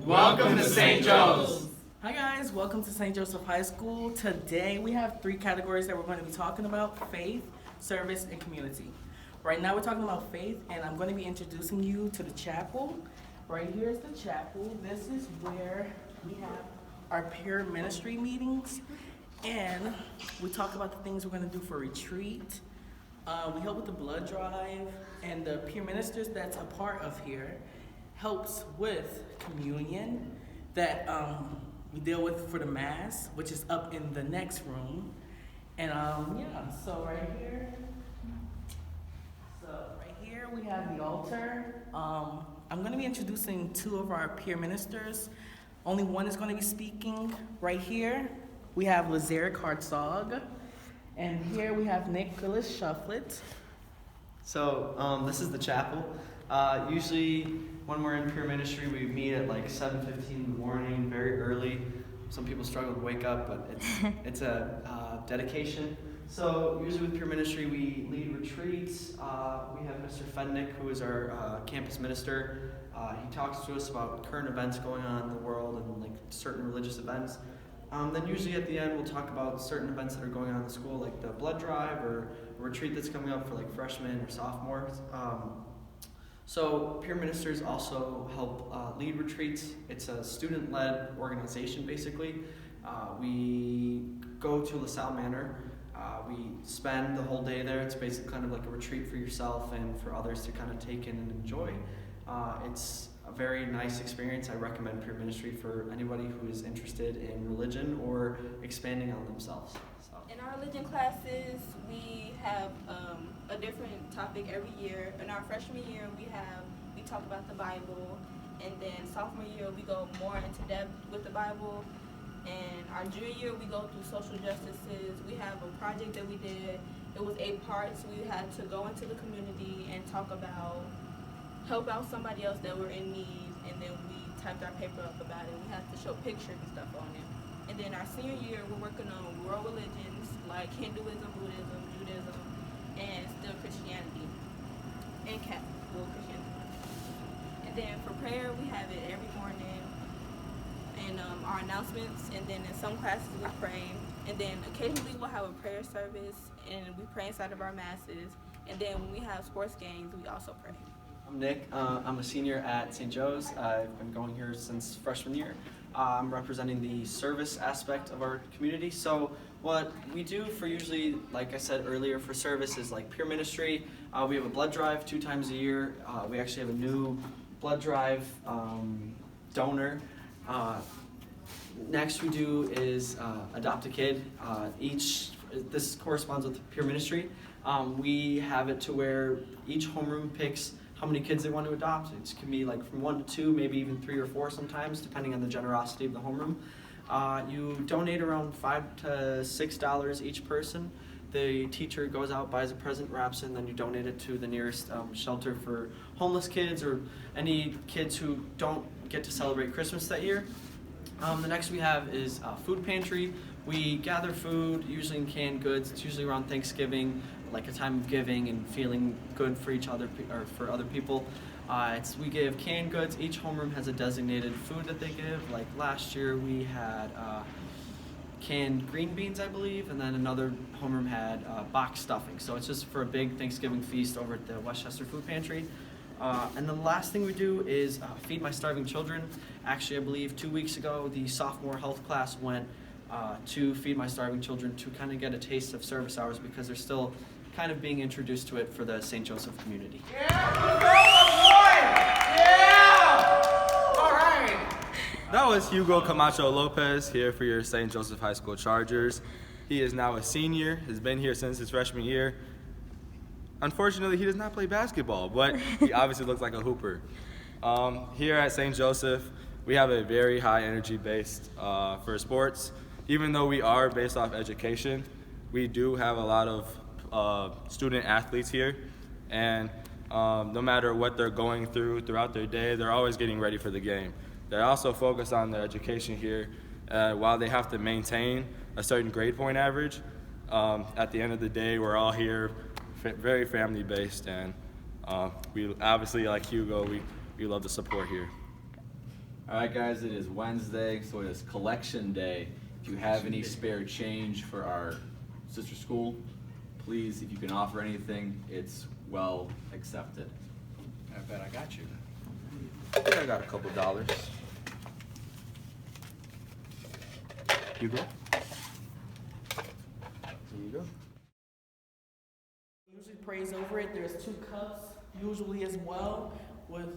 Welcome to St. Joe's. Hi guys, welcome to St. Joseph High School. Today we have 3 categories that we're going to be talking about: faith, service, and community. Right now we're talking about faith, and I'm going to be introducing you to the chapel. Right here is the chapel. This is where we have our peer ministry meetings, and we talk about the things we're going to do for retreat. We help with the blood drive, and the peer ministers that's a part of here helps with communion that we deal with for the mass, which is up in the next room. And so right here we have the altar. I'm going to be introducing 2 of our peer ministers. Only one is going to be speaking. Right here we have Lazaric Hartzog, and here we have Nicholas Shufflet. So this is the chapel. Usually when we're in peer ministry, we meet at like 7:15 in the morning, very early. Some people struggle to wake up, but it's a dedication. So usually with peer ministry, we lead retreats. We have Mr. Fennick, who is our campus minister. He talks to us about current events going on in the world and like certain religious events. Then usually at the end, we'll talk about certain events that are going on in the school, like the blood drive or a retreat that's coming up for like freshmen or sophomores. So peer ministers also help lead retreats. It's a student-led organization, basically. We go to LaSalle Manor. We spend the whole day there. It's basically kind of like a retreat for yourself and for others to kind of take in and enjoy. It's a very nice experience. I recommend peer ministry for anybody who is interested in religion or expanding on themselves. So. In our religion classes, we have a different topic every year. In our freshman year, we talk about the Bible, and then sophomore year we go more into depth with the Bible. And our junior year we go through social justices. We have a project that we did. It was 8 parts. We had to go into the community and help out somebody else that were in need, and then we typed our paper up about it. We had to show pictures and stuff on it. And then our senior year, we're working on world religions like Hinduism, Buddhism, Judaism, and still Christianity, and Catholic, Christianity. And then for prayer, we have it every morning, and our announcements, and then in some classes we pray, and then occasionally we'll have a prayer service, and we pray inside of our masses, and then when we have sports games, we also pray. I'm Nick. I'm a senior at St. Joe's. I've been going here since freshman year. I'm representing the service aspect of our community. So what we do for usually, like I said earlier, for service is like peer ministry. We have a blood drive 2 times a year. We actually have a new blood drive donor. Next we do is adopt a kid. This corresponds with peer ministry. We have it to where each homeroom picks how many kids they want to adopt. It can be like from 1 to 2, maybe even 3 or 4 sometimes, depending on the generosity of the homeroom. You donate around $5 to $6 each person. The teacher goes out, buys a present, wraps it, and then you donate it to the nearest shelter for homeless kids or any kids who don't get to celebrate Christmas that year. The next we have is food pantry. We gather food, usually in canned goods. It's usually around Thanksgiving, like a time of giving and feeling good for each other or for other people. We give canned goods. Each homeroom has a designated food that they give. Like last year we had canned green beans, I believe, and then another homeroom had box stuffing. So it's just for a big Thanksgiving feast over at the Westchester Food Pantry. And the last thing we do is feed my starving children. Actually, I believe 2 weeks ago, the sophomore health class went to feed my starving children to kind of get a taste of service hours because they're still kind of being introduced to it for the St. Joseph community. All right. That was Hugo Camacho Lopez here for your St. Joseph High School Chargers. He is now a senior, has been here since his freshman year. Unfortunately, he does not play basketball, but he obviously looks like a hooper. Here at St. Joseph, we have a very high energy based for sports. Even though we are based off education, we do have a lot of student athletes here, and no matter what they're going through throughout their day, they're always getting ready for the game. They also focus on their education here. While they have to maintain a certain grade point average, at the end of the day, we're all here very family based, and we obviously, like Hugo, we love the support here. All right, guys, it is Wednesday, so it is collection day. If you have any spare change for our sister school, please, if you can offer anything, it's well accepted. I bet I got you. Yeah, I got a couple dollars. Hugo? There you go. Usually prays over it. There's 2 cups, usually as well, with